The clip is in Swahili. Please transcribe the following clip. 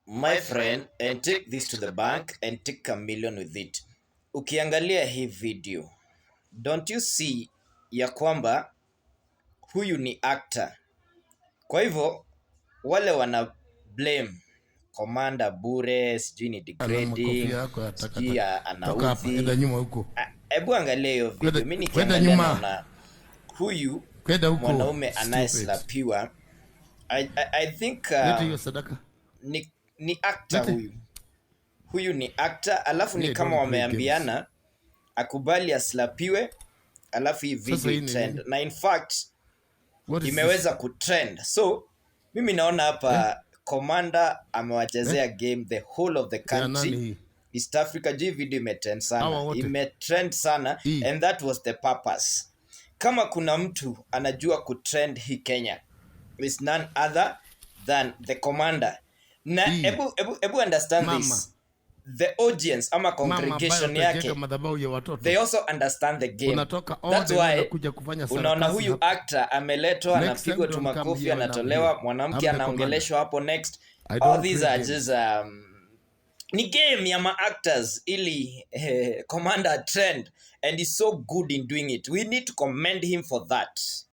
my friend, and take this to the bank and take a million with it. Ukiangalia hii video, don't you see ya kwamba huyu ni actor? Kwa hivyo wale wana blame Commander bure, sijui ni degrading, sijui anaudhi. Hebu angalia hiyo video. Mimi nikiangalia naona huyu mwanaume anayeslapiwa, I think ni actor huyu ni actor, alafu ni kama wameambiana akubali aslapiwe, alafu hii video trend, na in fact imeweza kutrend. So mimi naona hapa Commander amewachezea game the whole of the country, East Africa. Hii video imetrend sana, and that was the purpose. Kama kuna mtu anajua kutrend hii Kenya, is none other than the Commander. Na ebu understand this. The audience ama congregation yake, they also understand the game. That's why unaona huyu actor ameletwa, anapigwa tu makofi, anatolewa, mwanamke anaongeleshwa hapo next. All these are just ni game ya ma actors ili Commander trend, and he's so good in doing it. We need to commend him for that.